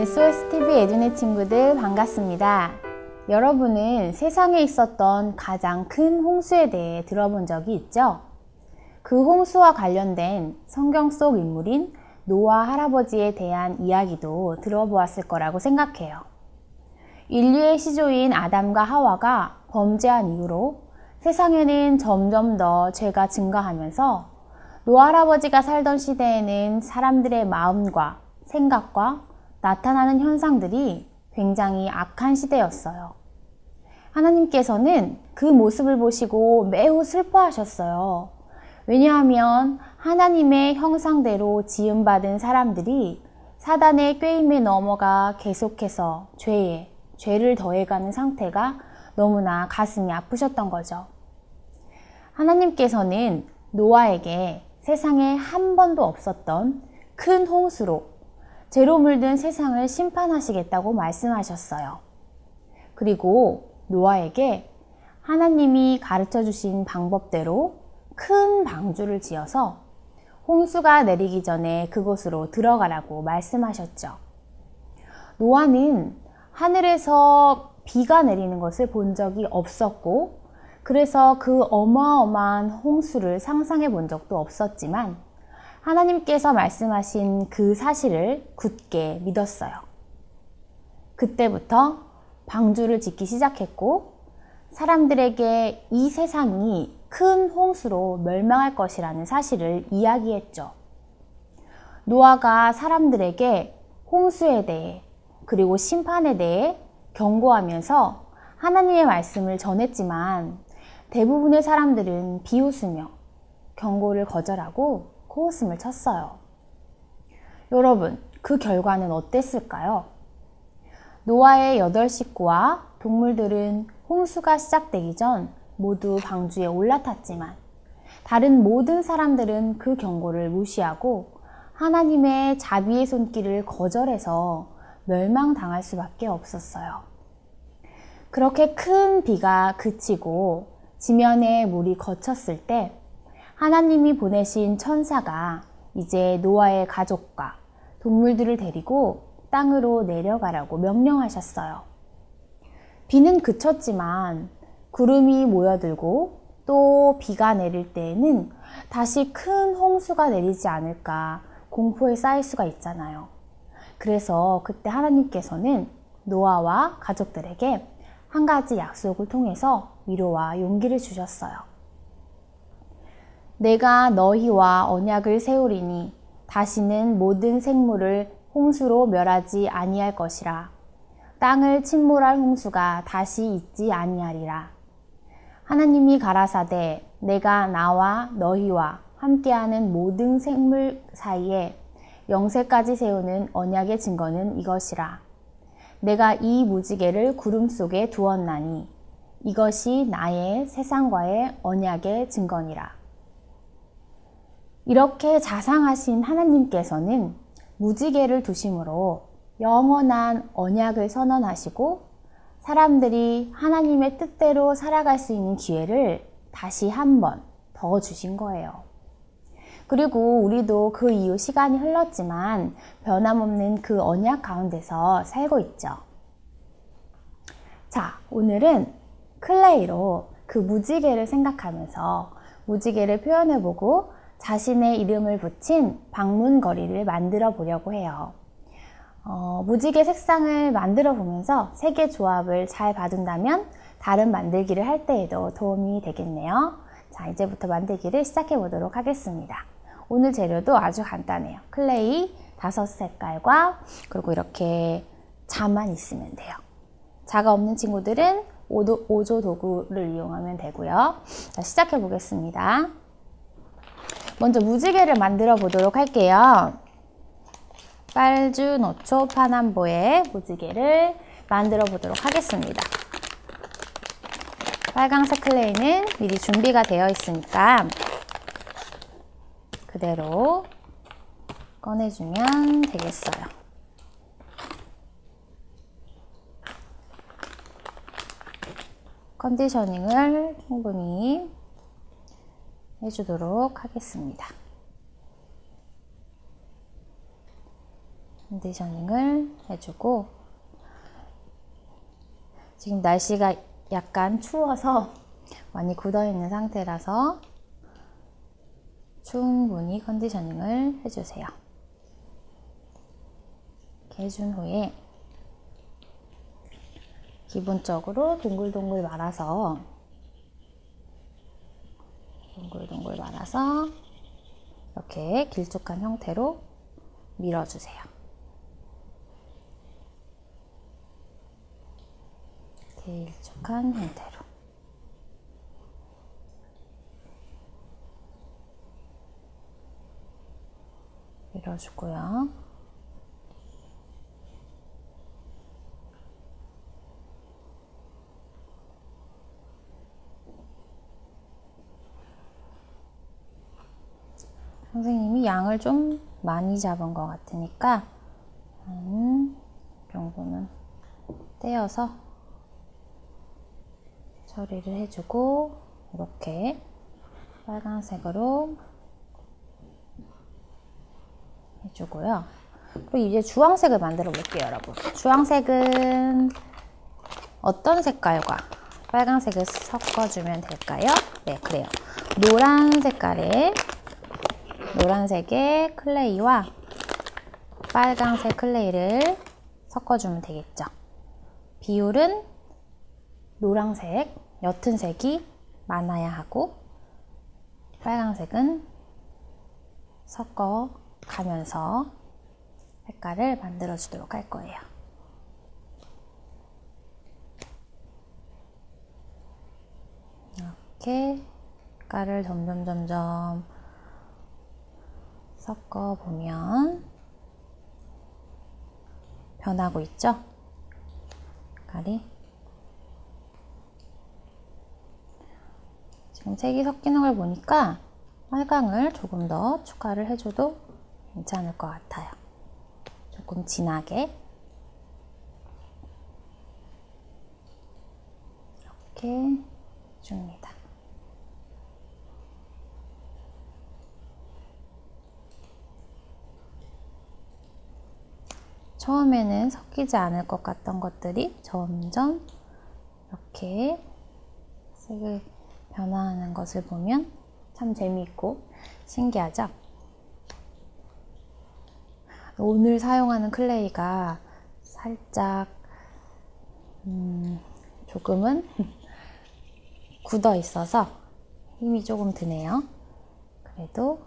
SOSTV 에듀넷 친구들 반갑습니다. 여러분은 세상에 있었던 가장 큰 홍수에 대해 들어본 적이 있죠? 그 홍수와 관련된 성경 속 인물인 노아 할아버지에 대한 이야기도 들어보았을 거라고 생각해요. 인류의 시조인 아담과 하와가 범죄한 이후로 세상에는 점점 더 죄가 증가하면서 노아 할아버지가 살던 시대에는 사람들의 마음과 생각과 나타나는 현상들이 굉장히 악한 시대였어요. 하나님께서는 그 모습을 보시고 매우 슬퍼하셨어요. 왜냐하면 하나님의 형상대로 지음받은 사람들이 사단의 꾀임에 넘어가 계속해서 죄에 죄를 더해가는 상태가 너무나 가슴이 아프셨던 거죠. 하나님께서는 노아에게 세상에 한 번도 없었던 큰 홍수로 죄로 물든 세상을 심판하시겠다고 말씀하셨어요. 그리고 노아에게 하나님이 가르쳐 주신 방법대로 큰 방주를 지어서 홍수가 내리기 전에 그곳으로 들어가라고 말씀하셨죠. 노아는 하늘에서 비가 내리는 것을 본 적이 없었고, 그래서 그 어마어마한 홍수를 상상해 본 적도 없었지만 하나님께서 말씀하신 그 사실을 굳게 믿었어요. 그때부터 방주를 짓기 시작했고, 사람들에게 이 세상이 큰 홍수로 멸망할 것이라는 사실을 이야기했죠. 노아가 사람들에게 홍수에 대해 그리고 심판에 대해 경고하면서 하나님의 말씀을 전했지만 대부분의 사람들은 비웃으며 경고를 거절하고 코웃음을 쳤어요. 여러분, 그 결과는 어땠을까요? 노아의 8 식구와 동물들은 홍수가 시작되기 전 모두 방주에 올라탔지만 다른 모든 사람들은 그 경고를 무시하고 하나님의 자비의 손길을 거절해서 멸망당할 수밖에 없었어요. 그렇게 큰 비가 그치고 지면에 물이 걷혔을 때 하나님이 보내신 천사가 이제 노아의 가족과 동물들을 데리고 땅으로 내려가라고 명령하셨어요. 비는 그쳤지만 구름이 모여들고 또 비가 내릴 때에는 다시 큰 홍수가 내리지 않을까 공포에 쌓일 수가 있잖아요. 그래서 그때 하나님께서는 노아와 가족들에게 한 가지 약속을 통해서 위로와 용기를 주셨어요. 내가 너희와 언약을 세우리니 다시는 모든 생물을 홍수로 멸하지 아니할 것이라. 땅을 침몰할 홍수가 다시 있지 아니하리라. 하나님이 가라사대 내가 나와 너희와 함께하는 모든 생물 사이에 영세까지 세우는 언약의 증거는 이것이라. 내가 이 무지개를 구름 속에 두었나니 이것이 나의 세상과의 언약의 증거니라. 이렇게 자상하신 하나님께서는 무지개를 두심으로 영원한 언약을 선언하시고 사람들이 하나님의 뜻대로 살아갈 수 있는 기회를 다시 한 번 더 주신 거예요. 그리고 우리도 그 이후 시간이 흘렀지만 변함없는 그 언약 가운데서 살고 있죠. 자, 오늘은 클레이로 그 무지개를 생각하면서 무지개를 표현해보고 자신의 이름을 붙인 방문거리를 만들어 보려고 해요. 무지개 색상을 만들어 보면서 색의 조합을 잘 봐둔다면 다른 만들기를 할 때에도 도움이 되겠네요. 자, 이제부터 만들기를 시작해 보도록 하겠습니다. 오늘 재료도 아주 간단해요. 클레이 5색깔과 그리고 이렇게 자만 있으면 돼요. 자가 없는 친구들은 오조 도구를 이용하면 되고요. 자, 시작해 보겠습니다. 먼저 무지개를 만들어 보도록 할게요. 빨주노초 파남보의 무지개를 만들어 보도록 하겠습니다. 빨강색 클레이는 미리 준비가 되어 있으니까 그대로 꺼내주면 되겠어요. 컨디셔닝을 충분히 해주도록 하겠습니다. 컨디셔닝을 해주고, 지금 날씨가 약간 추워서 많이 굳어있는 상태라서 충분히 컨디셔닝을 해주세요. 이렇게 해준 후에 기본적으로 동글동글 말아서 이렇게 길쭉한 형태로 밀어주세요. 길쭉한 형태로 밀어주고요. 선생님이 양을 좀 많이 잡은 것 같으니까 이 정도는 떼어서 처리를 해주고, 이렇게 빨간색으로 해주고요. 그리고 이제 주황색을 만들어 볼게요, 여러분. 주황색은 어떤 색깔과 빨간색을 섞어주면 될까요? 네, 그래요. 노란색의 클레이와 빨간색 클레이를 섞어주면 되겠죠. 비율은 노란색, 옅은 색이 많아야 하고, 빨간색은 섞어가면서 색깔을 만들어 주도록 할 거예요. 이렇게 색깔을 점점 섞어보면 변하고 있죠? 색깔이. 지금 색이 섞이는 걸 보니까 빨강을 조금 더 추가를 해줘도 괜찮을 것 같아요. 조금 진하게 이렇게 줍니다. 처음에는 섞이지 않을 것 같던 것들이 점점 이렇게 색을 변화하는 것을 보면 참 재미있고 신기하죠? 오늘 사용하는 클레이가 살짝 조금은 굳어 있어서 힘이 조금 드네요. 그래도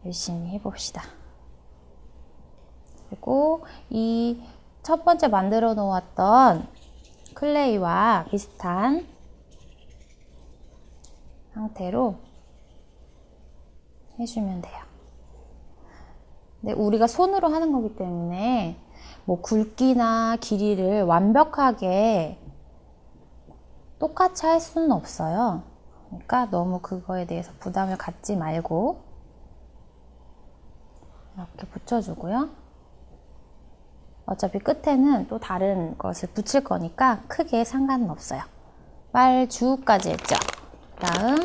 열심히 해봅시다. 그리고 이 첫 번째 만들어 놓았던 클레이와 비슷한 상태로 해주면 돼요. 근데 우리가 손으로 하는 거기 때문에 뭐 굵기나 길이를 완벽하게 똑같이 할 수는 없어요. 그러니까 너무 그거에 대해서 부담을 갖지 말고 이렇게 붙여주고요. 어차피 끝에는 또 다른 것을 붙일 거니까 크게 상관은 없어요. 빨주까지 했죠. 다음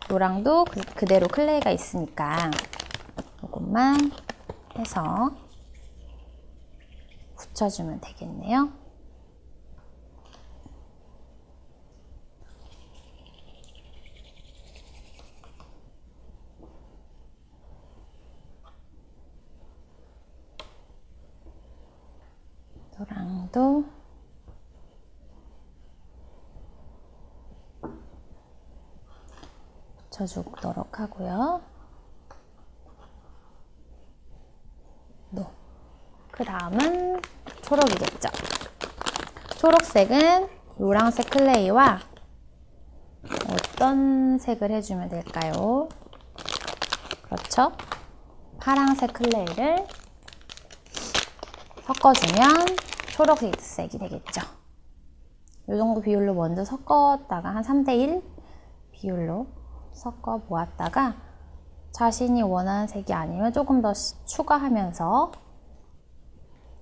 노랑도 그대로 클레이가 있으니까 조금만 해서 붙여주면 되겠네요. 노랑도 붙여주도록 하고요. 그 다음은 초록이겠죠. 초록색은 노란색 클레이와 어떤 색을 해주면 될까요? 그렇죠. 파란색 클레이를 섞어주면 초록색이 되겠죠. 이 정도 비율로 먼저 섞었다가 한 3:1 비율로 섞어 보았다가 자신이 원하는 색이 아니면 조금 더 추가하면서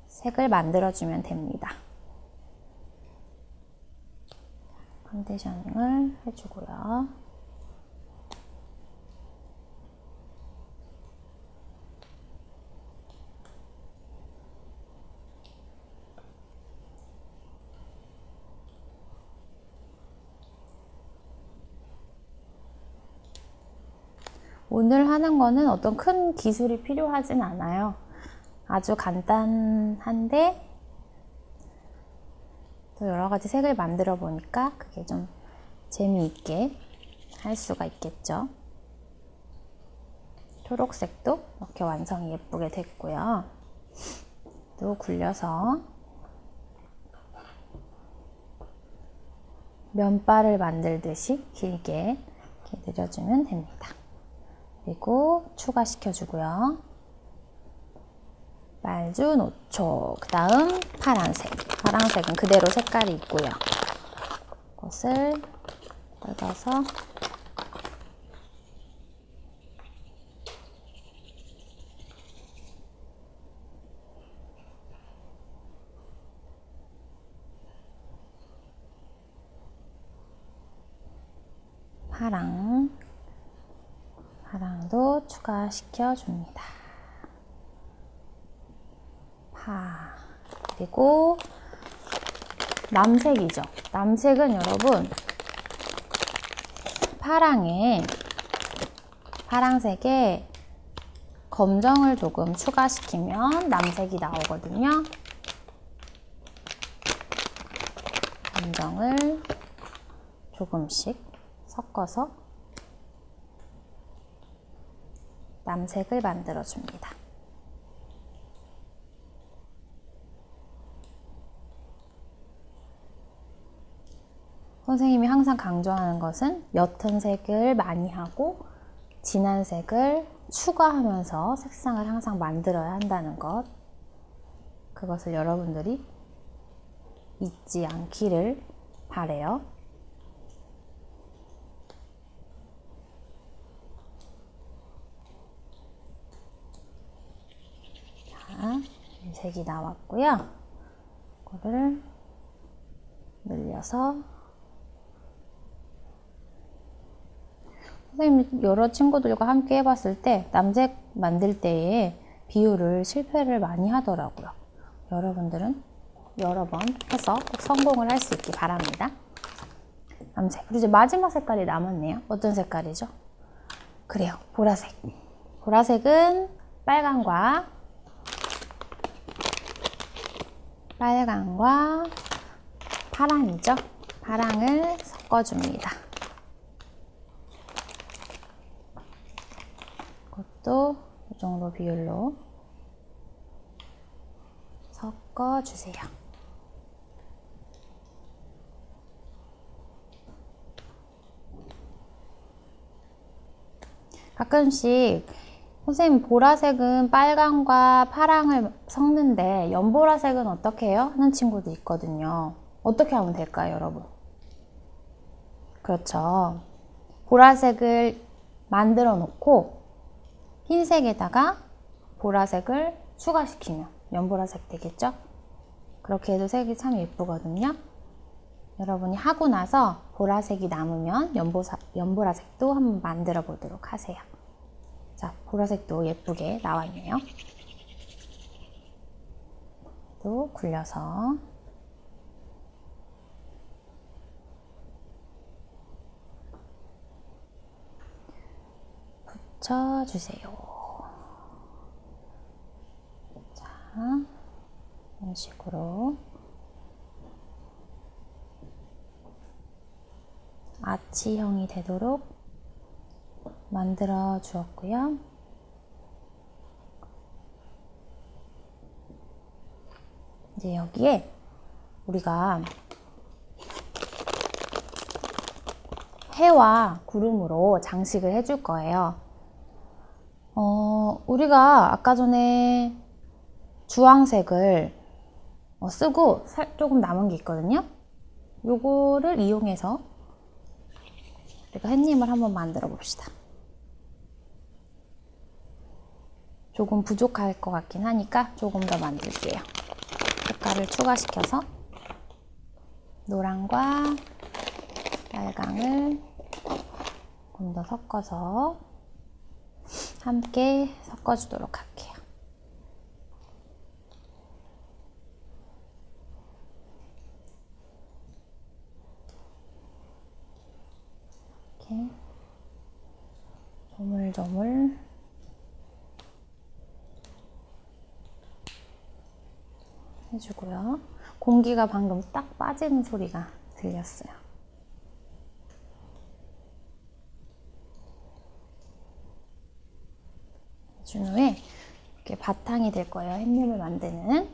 색을 만들어주면 됩니다. 컨디셔닝을 해주고요. 오늘 하는 거는 어떤 큰 기술이 필요하진 않아요. 아주 간단한데 또 여러 가지 색을 만들어 보니까 그게 좀 재미있게 할 수가 있겠죠. 초록색도 이렇게 완성이 예쁘게 됐고요. 또 굴려서 면발을 만들듯이 길게 이렇게 내려주면 됩니다. 그리고 추가시켜주고요. 말주 노초, 그 다음 파란색. 파란색은 그대로 색깔이 있고요. 이것을 뜯어서 파랑도 추가시켜 줍니다. 그리고 남색이죠. 남색은 여러분 파랑색에 검정을 조금 추가시키면 남색이 나오거든요. 검정을 조금씩 섞어서 남색을 만들어 줍니다. 선생님이 항상 강조하는 것은 옅은 색을 많이 하고 진한 색을 추가하면서 색상을 항상 만들어야 한다는 것. 그것을 여러분들이 잊지 않기를 바래요. 자, 색이 나왔고요. 이거를 늘려서 선생님 여러 친구들과 함께 해봤을 때 남색 만들 때에 비율을 실패를 많이 하더라고요. 여러분들은 여러 번 해서 꼭 성공을 할 수 있기 바랍니다. 남색. 그리고 이제 마지막 색깔이 남았네요. 어떤 색깔이죠? 그래요. 보라색. 보라색은 빨강과 파랑이죠. 파랑을 섞어줍니다. 이것도 이 정도 비율로 섞어주세요. 가끔씩 선생님 보라색은 빨강과 파랑을 섞는데 연보라색은 어떻게 해요? 하는 친구도 있거든요. 어떻게 하면 될까요, 여러분? 그렇죠. 보라색을 만들어 놓고 흰색에다가 보라색을 추가시키면 연보라색 되겠죠? 그렇게 해도 색이 참 예쁘거든요. 여러분이 하고 나서 보라색이 남으면 연보라색도 한번 만들어 보도록 하세요. 자, 보라색도 예쁘게 나왔네요. 또 굴려서 붙여주세요. 자, 이런 식으로 아치형이 되도록 만들어 주었고요. 이제 여기에 우리가 해와 구름으로 장식을 해줄 거예요. 우리가 아까 전에 주황색을 쓰고 조금 남은 게 있거든요. 요거를 이용해서 우리가 햇님을 한번 만들어 봅시다. 조금 부족할 것 같긴 하니까 조금 더 만들게요. 색깔을 추가시켜서 노랑과 빨강을 조금 더 섞어서 함께 섞어주도록 할게요. 이렇게 조물조물 해주고요. 공기가 방금 딱 빠지는 소리가 들렸어요. 해준 후에 이렇게 바탕이 될 거예요. 햇님을 만드는.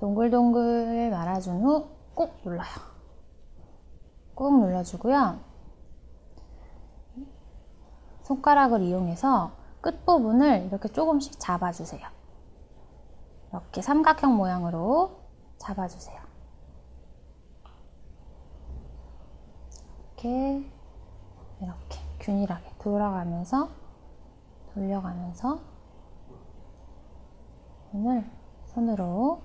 동글동글 말아준 후 꾹 눌러요. 꾹 눌러주고요. 손가락을 이용해서 끝부분을 이렇게 조금씩 잡아주세요. 이렇게 삼각형 모양으로 잡아주세요. 이렇게 균일하게 돌아가면서 돌려가면서 오늘 손으로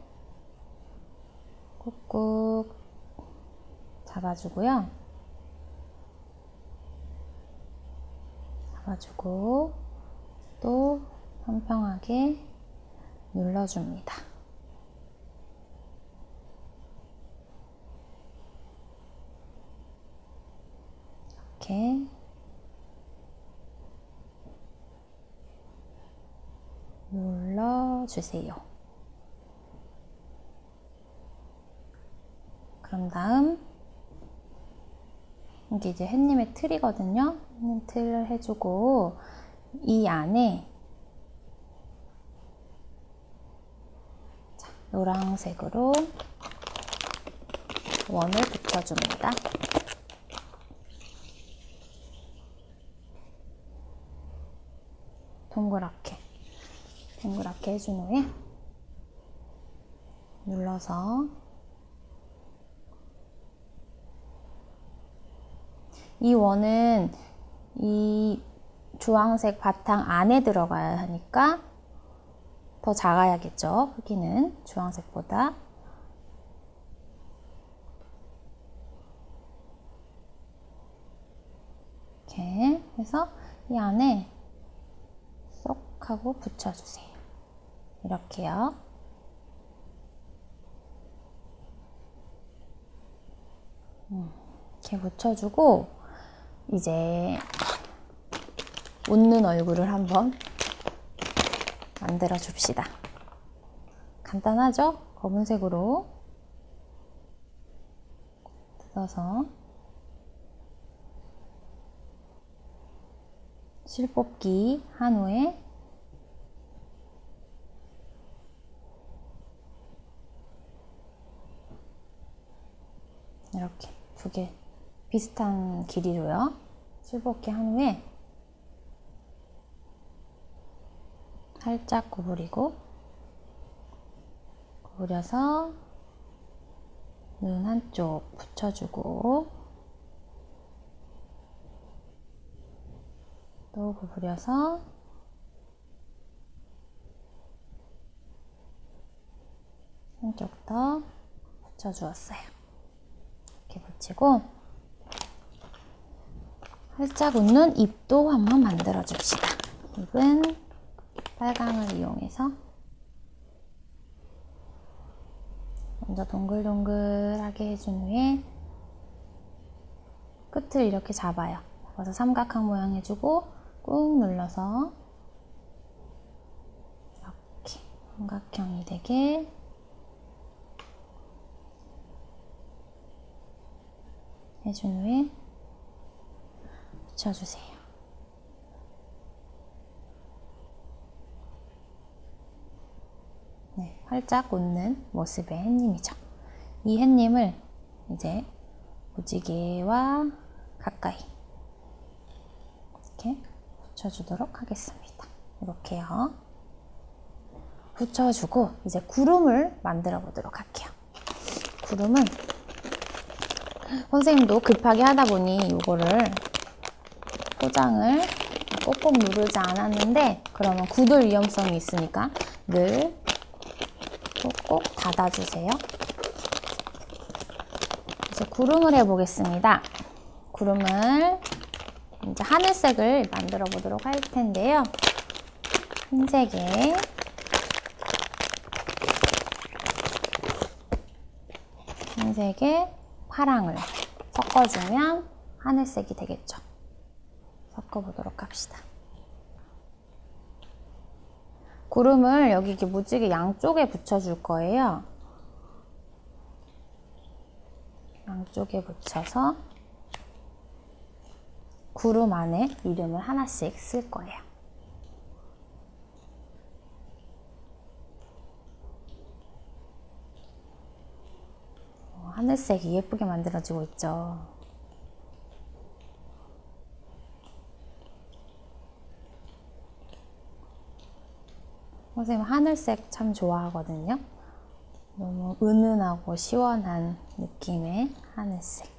꾹꾹 잡아주고요. 잡아주고 또 평평하게 눌러줍니다. 이렇게 눌러주세요. 그런 다음 이게 이제 햇님의 틀이거든요. 햇님 틀을 해주고 이 안에 노란색으로 원을 붙여줍니다. 동그랗게 해준 후에 눌러서 이 원은 이 주황색 바탕 안에 들어가야 하니까 더 작아야겠죠. 크기는 주황색보다. 이렇게 해서 이 안에 쏙 하고 붙여주세요. 이렇게요. 이렇게 붙여주고 이제 웃는 얼굴을 한번 만들어 줍시다. 간단하죠? 검은색으로 뜯어서 실뽑기 한 후에 이렇게 두 개 비슷한 길이로요. 실뽑기 한 후에 살짝 구부려서 눈 한쪽 붙여주고 또 구부려서 한쪽 더 붙여주었어요. 이렇게 붙이고 활짝 웃는 입도 한번 만들어 줍시다. 입은 빨강을 이용해서 먼저 동글동글하게 해준 후에 끝을 이렇게 잡아요. 잡아서 삼각형 모양 해주고 꾹 눌러서 이렇게 삼각형이 되게 해준 후에 붙여주세요. 네, 활짝 웃는 모습의 햇님이죠. 이 햇님을 이제 무지개와 가까이 이렇게 붙여주도록 하겠습니다. 이렇게요. 붙여주고 이제 구름을 만들어 보도록 할게요. 구름은 선생님도 급하게 하다 보니 이거를 포장을 꼭꼭 누르지 않았는데 그러면 굳을 위험성이 있으니까 늘 꼭꼭 닫아주세요. 이제 구름을 해보겠습니다. 구름을 이제 하늘색을 만들어 보도록 할 텐데요. 흰색에 파랑을 섞어주면 하늘색이 되겠죠. 섞어보도록 합시다. 구름을 여기 이렇게 무지개 양쪽에 붙여줄 거예요. 양쪽에 붙여서 구름 안에 이름을 하나씩 쓸 거예요. 하늘색이 예쁘게 만들어지고 있죠. 선생님 하늘색 참 좋아하거든요. 너무 은은하고 시원한 느낌의 하늘색.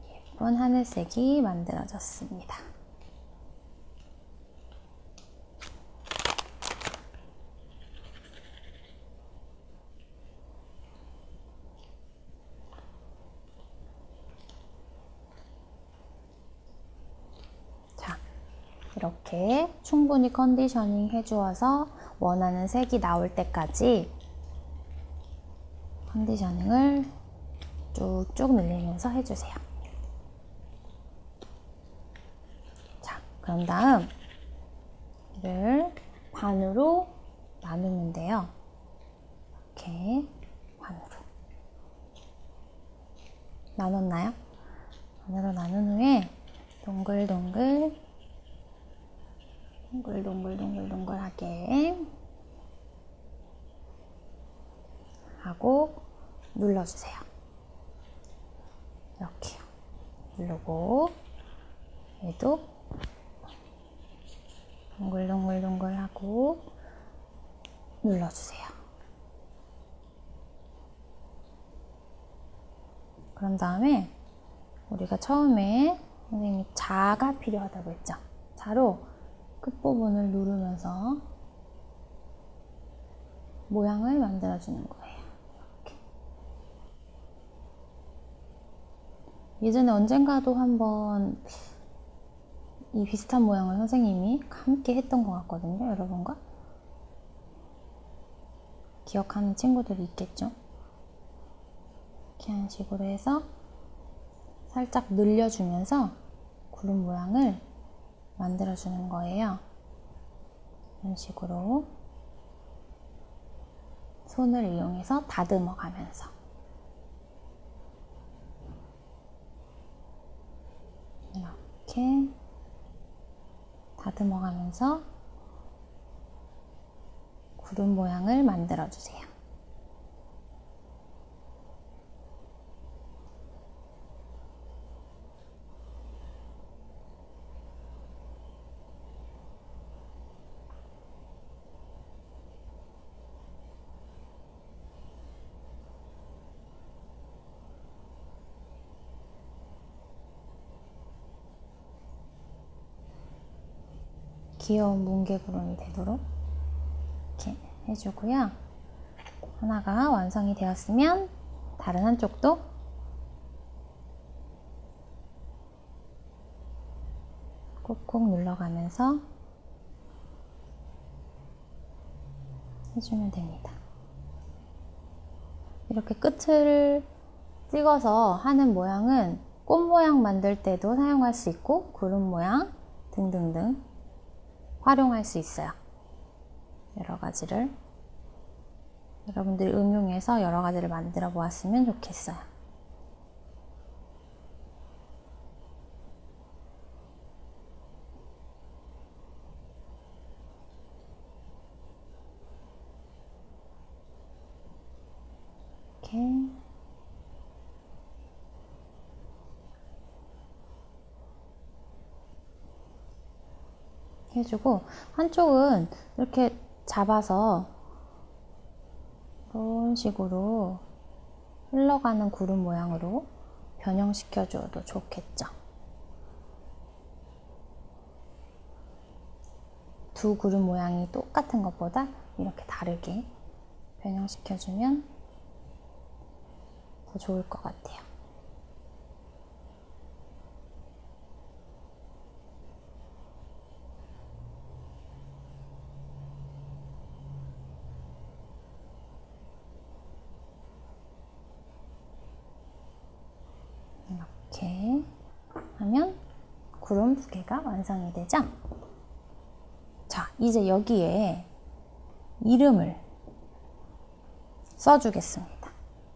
예쁜 하늘색이 만들어졌습니다. 자, 이렇게 충분히 컨디셔닝 해주어서 원하는 색이 나올 때까지 컨디셔닝을 쭉쭉 늘리면서 해주세요. 자, 그런 다음 이를 반으로 나누면 돼요. 이렇게 반으로 나눴나요? 반으로 나눈 후에 동글동글하게 하고 눌러주세요. 이렇게요. 누르고 얘도 동글동글하고 눌러주세요. 그런 다음에 우리가 처음에 선생님이 자가 필요하다고 했죠. 자로 끝부분을 누르면서 모양을 만들어주는 거예요. 이렇게. 예전에 언젠가도 한번 이 비슷한 모양을 선생님이 함께 했던 것 같거든요. 여러분과 기억하는 친구들이 있겠죠. 이렇게 하는 식으로 해서 살짝 늘려주면서 구름 모양을 만들어주는 거예요. 이런 식으로 손을 이용해서 다듬어 가면서 이렇게 다듬어 가면서 구름 모양을 만들어 주세요. 귀여운 뭉게구름이 되도록 이렇게 해주고요. 하나가 완성이 되었으면 다른 한쪽도 꾹꾹 눌러가면서 해주면 됩니다. 이렇게 끝을 찍어서 하는 모양은 꽃 모양 만들 때도 사용할 수 있고 구름 모양 등등등 활용할 수 있어요. 여러 가지를 여러분들이 응용해서 여러 가지를 만들어 보았으면 좋겠어요. 이렇게 해주고 한쪽은 이렇게 잡아서 이런 식으로 흘러가는 구름 모양으로 변형시켜 줘도 좋겠죠. 두 구름 모양이 똑같은 것보다 이렇게 다르게 변형시켜 주면 더 좋을 것 같아요. 이렇게 하면 구름 두 개가 완성이 되죠? 자, 이제 여기에 이름을 써주겠습니다.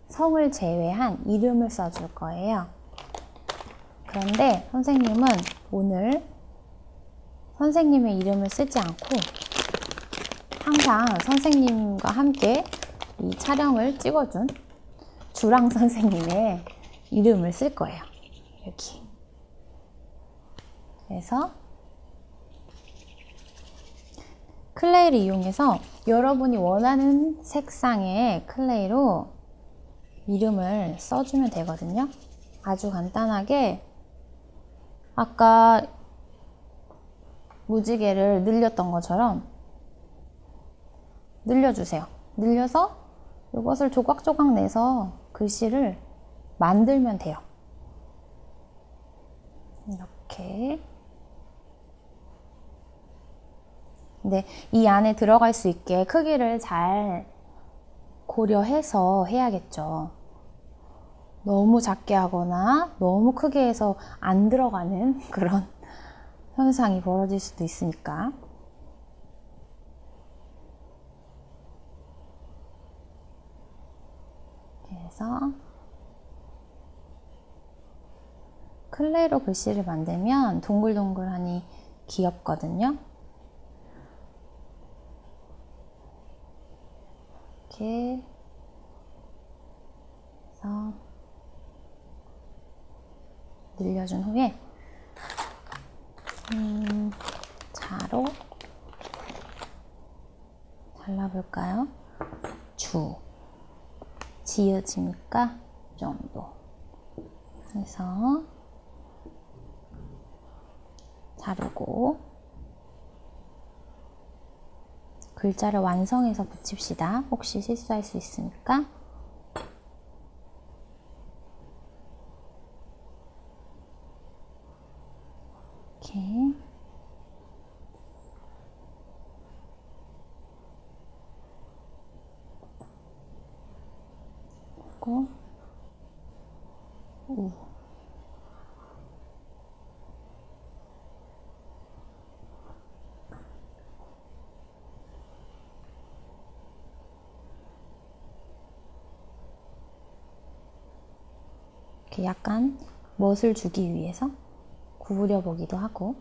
성을 제외한 이름을 써줄 거예요. 그런데 선생님은 오늘 선생님의 이름을 쓰지 않고 항상 선생님과 함께 이 촬영을 찍어준 주랑 선생님의 이름을 쓸 거예요. 여기. 그래서 클레이를 이용해서 여러분이 원하는 색상의 클레이로 이름을 써주면 되거든요. 아주 간단하게 아까 무지개를 늘렸던 것처럼 늘려주세요. 늘려서 이것을 조각조각 내서 글씨를 만들면 돼요. 이렇게. 근데 이 안에 들어갈 수 있게 크기를 잘 고려해서 해야겠죠. 너무 작게 하거나 너무 크게 해서 안 들어가는 그런 현상이 벌어질 수도 있으니까. 그래서 클레이로 글씨를 만들면 동글동글하니 귀엽거든요. 이렇게 해서 늘려준 후에 자로 잘라볼까요? 지어지니까 이 정도 해서 자르고 글자를 완성해서 붙입시다. 혹시 실수할 수 있으니까. 이렇게. 그리고 이렇게 약간 멋을 주기 위해서 구부려 보기도 하고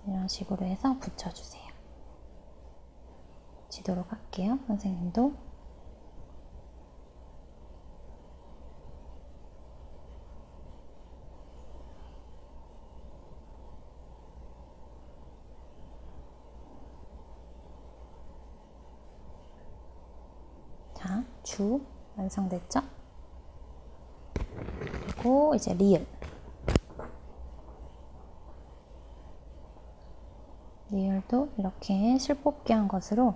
이런 식으로 해서 붙여주세요. 붙이도록 할게요. 선생님도. 자, 주 완성됐죠? 그리고 이제 리을도 이렇게 실뽑기 한 것으로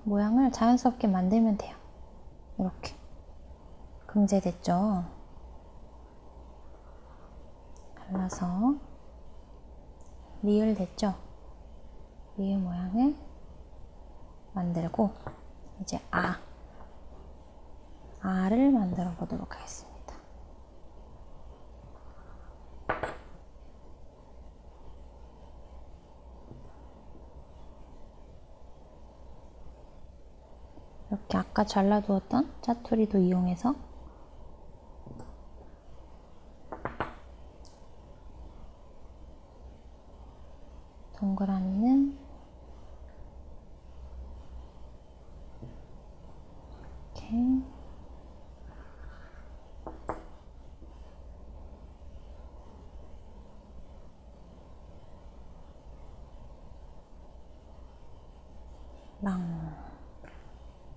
모양을 자연스럽게 만들면 돼요. 이렇게 금제됐죠? 갈라서 리을 됐죠? 리을 모양을 만들고 이제 아를 만들어 보도록 하겠습니다. 이렇게 아까 잘라두었던 짜투리도 이용해서 동그라미는 이렇게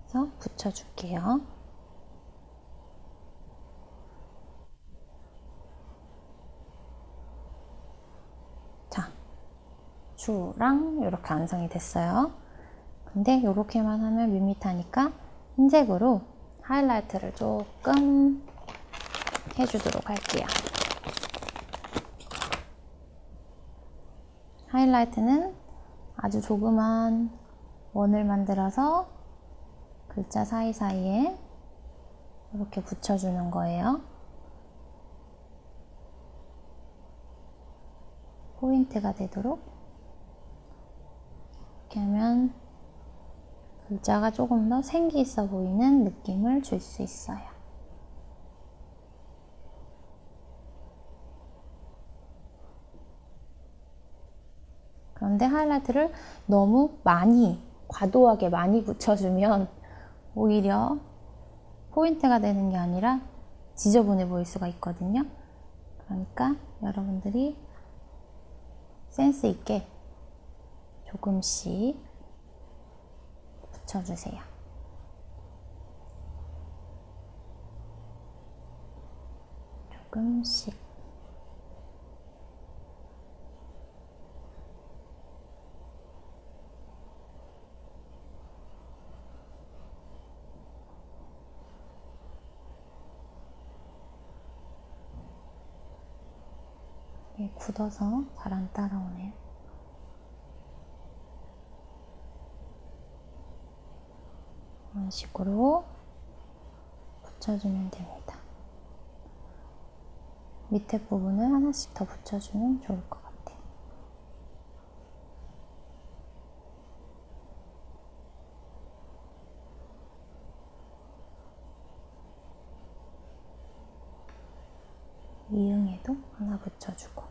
해서 붙여줄게요. 자, 주랑 이렇게 완성이 됐어요. 근데 이렇게만 하면 밋밋하니까 흰색으로 하이라이트를 조금 해주도록 할게요. 하이라이트는 아주 조그만 원을 만들어서 글자 사이사이에 이렇게 붙여주는 거예요. 포인트가 되도록 이렇게 하면 글자가 조금 더 생기 있어 보이는 느낌을 줄 수 있어요. 그런데 하이라이트를 너무 많이, 과도하게 많이 붙여주면 오히려 포인트가 되는 게 아니라 지저분해 보일 수가 있거든요. 그러니까 여러분들이 센스 있게 조금씩 붙여주세요. 조금씩. 이게 굳어서 잘 안 따라오네요. 이런 식으로 붙여주면 됩니다. 밑에 부분을 하나씩 더 붙여주면 좋을 것 같아요. 이응에도 하나 붙여주고,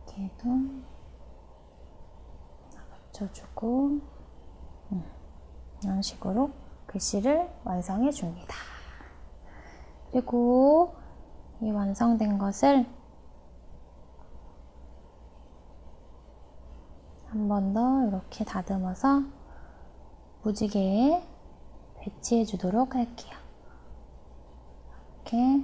이렇게도 하나 붙여주고, 이런 식으로 글씨를 완성해 줍니다. 그리고 이 완성된 것을 한 번 더 이렇게 다듬어서 무지개에 배치해 주도록 할게요. 이렇게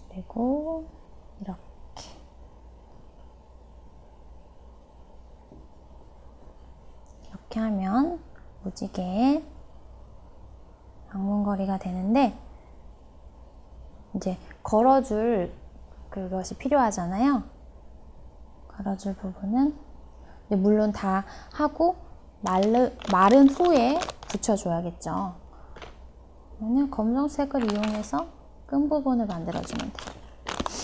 그리고 이렇게 하면 무지개의 방문거리가 되는데, 이제 걸어줄 그것이 필요하잖아요. 걸어줄 부분은 물론 다 하고 마른 후에 붙여줘야겠죠. 그러면 검정색을 이용해서 끈 부분을 만들어주면 돼요.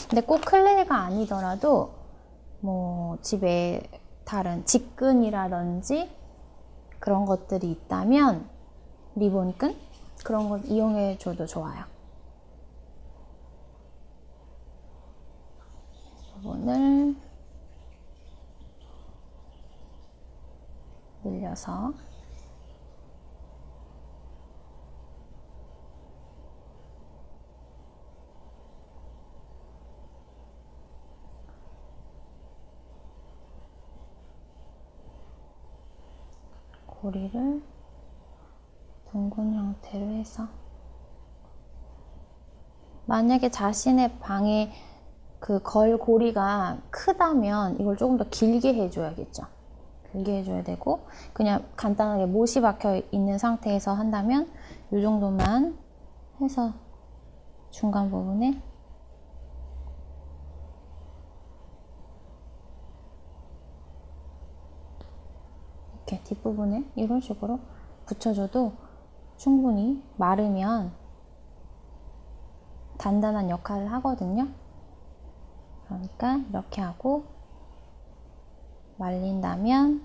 근데 꼭 클레이가 아니더라도 뭐 집에 다른 직근이라든지 그런 것들이 있다면 리본끈? 그런 걸 이용해 줘도 좋아요. 부분을 늘려서 고리를 둥근 형태로 해서, 만약에 자신의 방에 그 걸고리가 크다면 이걸 조금 더 길게 해줘야겠죠. 길게 해줘야 되고, 그냥 간단하게 못이 박혀 있는 상태에서 한다면 이 정도만 해서 중간 부분에 이렇게 뒷부분에 이런 식으로 붙여줘도 충분히 마르면 단단한 역할을 하거든요. 그러니까 이렇게 하고 말린다면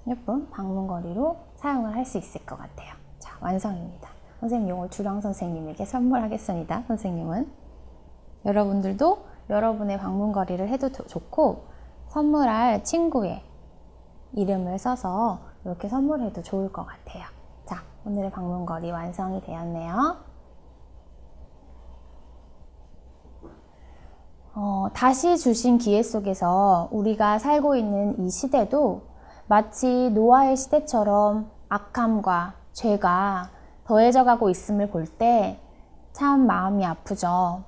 예쁜 방문거리로 사용을 할 수 있을 것 같아요. 자, 완성입니다. 선생님 이걸 주랑 선생님에게 선물하겠습니다. 선생님은 여러분들도 여러분의 방문거리를 해도 좋고, 선물할 친구의 이름을 써서 이렇게 선물해도 좋을 것 같아요. 자, 오늘의 방문거리 완성이 되었네요. 다시 주신 기회 속에서 우리가 살고 있는 이 시대도 마치 노아의 시대처럼 악함과 죄가 더해져 가고 있음을 볼 때 참 마음이 아프죠.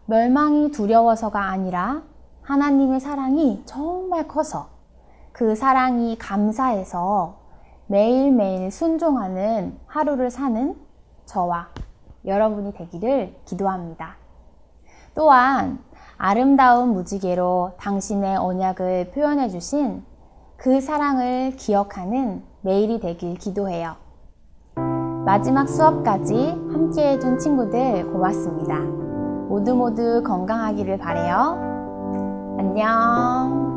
멸망이 두려워서가 아니라 하나님의 사랑이 정말 커서 그 사랑이 감사해서 매일매일 순종하는 하루를 사는 저와 여러분이 되기를 기도합니다. 또한 아름다운 무지개로 당신의 언약을 표현해 주신 그 사랑을 기억하는 매일이 되길 기도해요. 마지막 수업까지 함께 해준 친구들 고맙습니다. 모두 건강하기를 바래요. 안녕.